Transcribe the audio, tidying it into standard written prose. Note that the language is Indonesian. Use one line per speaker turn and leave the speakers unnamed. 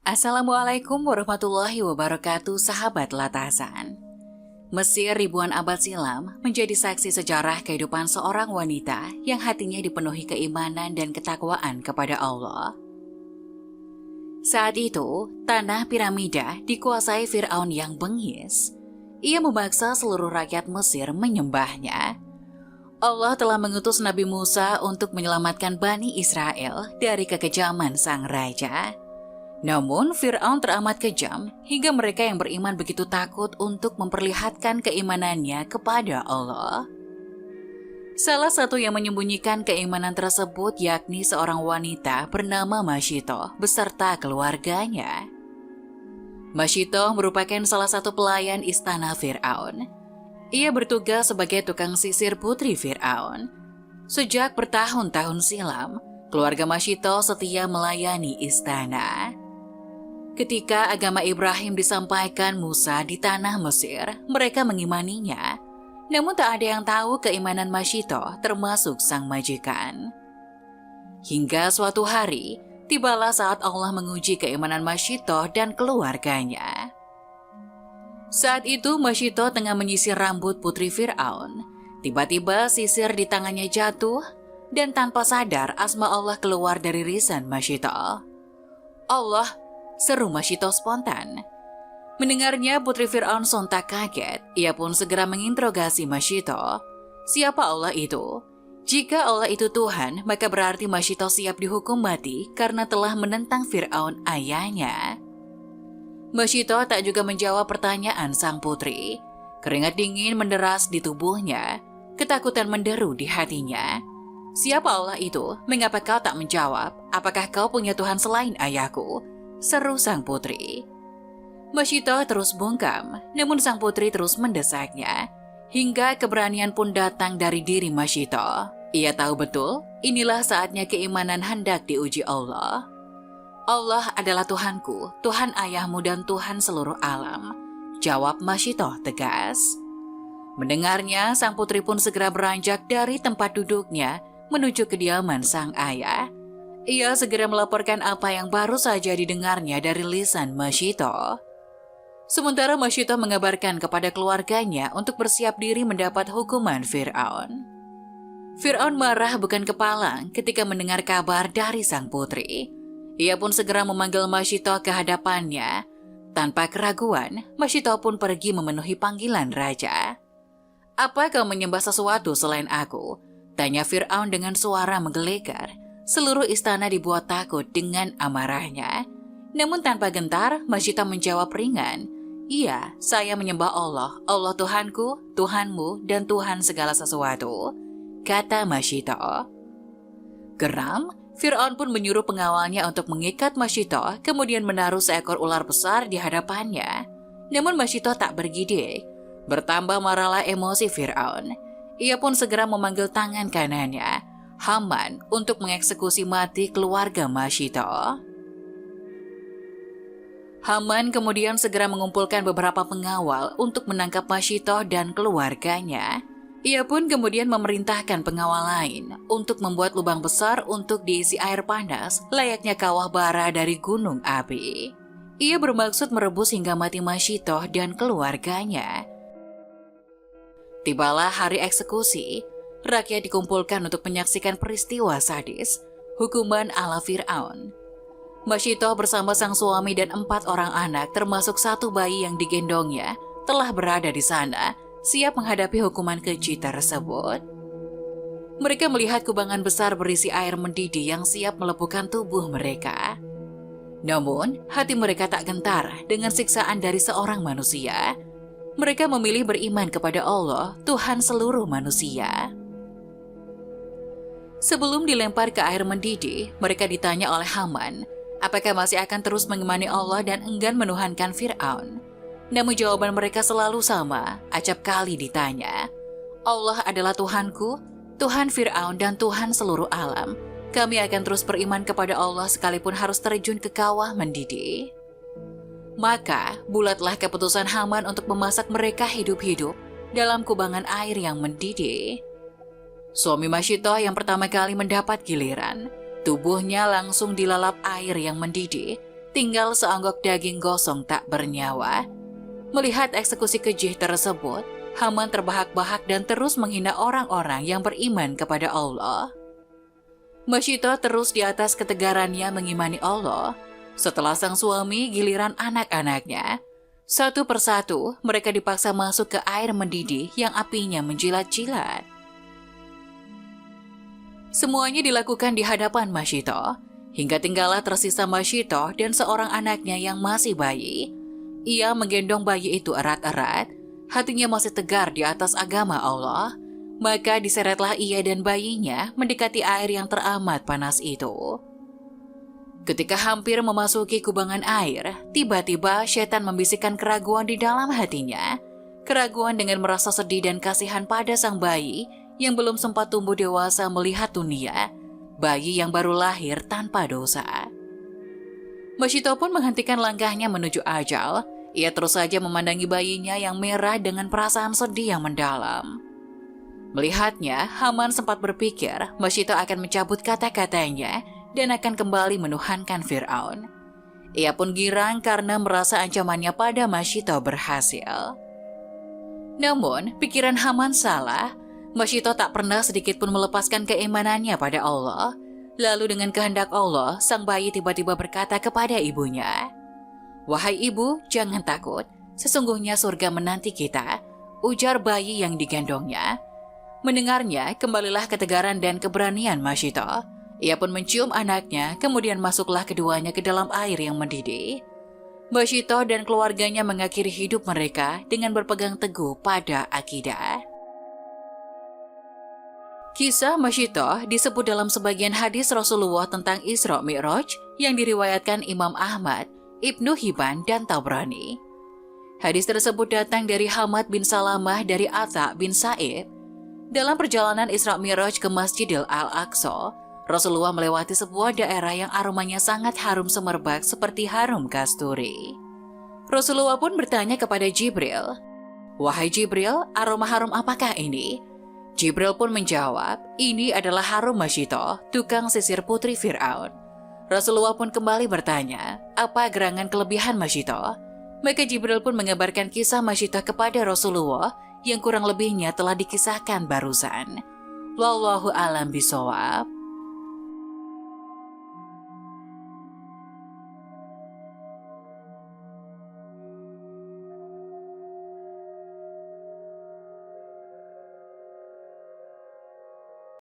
Assalamualaikum warahmatullahi wabarakatuh, sahabat Latasan. Mesir ribuan abad silam menjadi saksi sejarah kehidupan seorang wanita yang hatinya dipenuhi keimanan dan ketakwaan kepada Allah. Saat itu, tanah piramida dikuasai Fir'aun yang bengis. Ia memaksa seluruh rakyat Mesir menyembahnya. Allah telah mengutus Nabi Musa untuk menyelamatkan Bani Israel dari kekejaman sang raja. Namun, Fir'aun teramat kejam hingga mereka yang beriman begitu takut untuk memperlihatkan keimanannya kepada Allah. Salah satu yang menyembunyikan keimanan tersebut yakni seorang wanita bernama Masyitoh beserta keluarganya. Masyitoh merupakan salah satu pelayan istana Fir'aun. Ia bertugas sebagai tukang sisir putri Fir'aun. Sejak bertahun-tahun silam, keluarga Masyitoh setia melayani istana. Ketika agama Ibrahim disampaikan Musa di tanah Mesir, mereka mengimaninya. Namun tak ada yang tahu keimanan Masyitoh termasuk sang majikan. Hingga suatu hari, tibalah saat Allah menguji keimanan Masyitoh dan keluarganya. Saat itu Masyitoh tengah menyisir rambut putri Fir'aun. Tiba-tiba sisir di tangannya jatuh dan tanpa sadar asma Allah keluar dari lisan Masyitoh. Allah, seru Masyitoh spontan. Mendengarnya putri Fir'aun sontak kaget. Ia pun segera menginterogasi Masyitoh. Siapa Allah itu? Jika Allah itu Tuhan, maka berarti Masyitoh siap dihukum mati karena telah menentang Fir'aun ayahnya. Masyitoh tak juga menjawab pertanyaan sang putri. Keringat dingin menderas di tubuhnya. Ketakutan menderu di hatinya. Siapa Allah itu? Mengapa kau tak menjawab? Apakah kau punya Tuhan selain ayahku? Seru sang putri. Masyitoh terus bungkam, namun sang putri terus mendesaknya. Hingga keberanian pun datang dari diri Masyitoh. Ia tahu betul, inilah saatnya keimanan hendak diuji Allah. Allah adalah Tuhanku, Tuhan ayahmu dan Tuhan seluruh alam. Jawab Masyitoh tegas. Mendengarnya, sang putri pun segera beranjak dari tempat duduknya menuju kediaman sang ayah. Ia segera melaporkan apa yang baru saja didengarnya dari lisan Masyitoh. Sementara Masyitoh mengabarkan kepada keluarganya untuk bersiap diri mendapat hukuman Fir'aun. Fir'aun marah bukan kepalang ketika mendengar kabar dari sang putri. Ia pun segera memanggil Masyitoh ke hadapannya. Tanpa keraguan, Masyitoh pun pergi memenuhi panggilan raja. Apa kau menyembah sesuatu selain aku? Tanya Fir'aun dengan suara menggelegar. Seluruh istana dibuat takut dengan amarahnya. Namun tanpa gentar, Masyitoh menjawab ringan. Iya, saya menyembah Allah, Allah Tuhanku, Tuhanmu, dan Tuhan segala sesuatu, kata Masyitoh. Geram, Fir'aun pun menyuruh pengawalnya untuk mengikat Masyitoh, kemudian menaruh seekor ular besar di hadapannya. Namun Masyitoh tak bergidik. Bertambah marahlah emosi Fir'aun. Ia pun segera memanggil tangan kanannya, Haman, untuk mengeksekusi mati keluarga Masyitoh. Haman kemudian segera mengumpulkan beberapa pengawal untuk menangkap Masyitoh dan keluarganya. Ia pun kemudian memerintahkan pengawal lain untuk membuat lubang besar untuk diisi air panas layaknya kawah bara dari gunung api. Ia bermaksud merebus hingga mati Masyitoh dan keluarganya. Tibalah hari eksekusi. Rakyat dikumpulkan untuk menyaksikan peristiwa sadis, hukuman ala Fir'aun. Masyitoh bersama sang suami dan 4 orang anak termasuk 1 bayi yang digendongnya telah berada di sana, siap menghadapi hukuman keji tersebut. Mereka melihat kubangan besar berisi air mendidih yang siap melepuhkan tubuh mereka. Namun, hati mereka tak gentar dengan siksaan dari seorang manusia. Mereka memilih beriman kepada Allah, Tuhan seluruh manusia. Sebelum dilempar ke air mendidih, mereka ditanya oleh Haman, apakah masih akan terus mengimani Allah dan enggan menuhankan Fir'aun? Namun jawaban mereka selalu sama, acap kali ditanya. Allah adalah Tuhanku, Tuhan Fir'aun dan Tuhan seluruh alam. Kami akan terus beriman kepada Allah sekalipun harus terjun ke kawah mendidih. Maka, bulatlah keputusan Haman untuk memasak mereka hidup-hidup dalam kubangan air yang mendidih. Suami Masyitoh yang pertama kali mendapat giliran, tubuhnya langsung dilalap air yang mendidih, tinggal seonggok daging gosong tak bernyawa. Melihat eksekusi keji tersebut, Haman terbahak-bahak dan terus menghina orang-orang yang beriman kepada Allah. Masyitoh terus di atas ketegarannya mengimani Allah. Setelah sang suami, giliran anak-anaknya. Satu persatu, mereka dipaksa masuk ke air mendidih yang apinya menjilat-jilat. Semuanya dilakukan di hadapan Masyitoh, hingga tinggallah tersisa Masyitoh dan seorang anaknya yang masih bayi. Ia menggendong bayi itu erat-erat, hatinya masih tegar di atas agama Allah, maka diseretlah ia dan bayinya mendekati air yang teramat panas itu. Ketika hampir memasuki kubangan air, tiba-tiba setan membisikkan keraguan di dalam hatinya. Keraguan dengan merasa sedih dan kasihan pada sang bayi yang belum sempat tumbuh dewasa melihat dunia, bayi yang baru lahir tanpa dosa. Masyitoh pun menghentikan langkahnya menuju ajal. Ia terus saja memandangi bayinya yang merah dengan perasaan sedih yang mendalam. Melihatnya, Haman sempat berpikir Masyitoh akan mencabut kata-katanya dan akan kembali menuhankan Fir'aun. Ia pun girang karena merasa ancamannya pada Masyitoh berhasil. Namun, pikiran Haman salah. Masyitoh tak pernah sedikit pun melepaskan keimanannya pada Allah. Lalu dengan kehendak Allah, sang bayi tiba-tiba berkata kepada ibunya, "Wahai ibu, jangan takut. Sesungguhnya surga menanti kita," ujar bayi yang digendongnya. Mendengarnya, kembalilah ketegaran dan keberanian Masyitoh. Ia pun mencium anaknya, kemudian masuklah keduanya ke dalam air yang mendidih. Masyitoh dan keluarganya mengakhiri hidup mereka dengan berpegang teguh pada akidah. Kisah Masyitoh disebut dalam sebagian hadis Rasulullah tentang Isra Mi'raj yang diriwayatkan Imam Ahmad, Ibnu Hibban, dan Tabrani. Hadis tersebut datang dari Hamad bin Salamah dari Atha bin Sa'id. Dalam perjalanan Isra Mi'raj ke Masjidil Al-Aqsa, Rasulullah melewati sebuah daerah yang aromanya sangat harum semerbak seperti harum kasturi. Rasulullah pun bertanya kepada Jibril, "Wahai Jibril, aroma harum apakah ini?" Jibril pun menjawab, "Ini adalah harum Masyitoh, tukang sisir putri Fir'aun." Rasulullah pun kembali bertanya, "Apa gerangan kelebihan Masyitoh?" Maka Jibril pun mengabarkan kisah Masyitoh kepada Rasulullah yang kurang lebihnya telah dikisahkan barusan. Wallahu a'lam bishawab.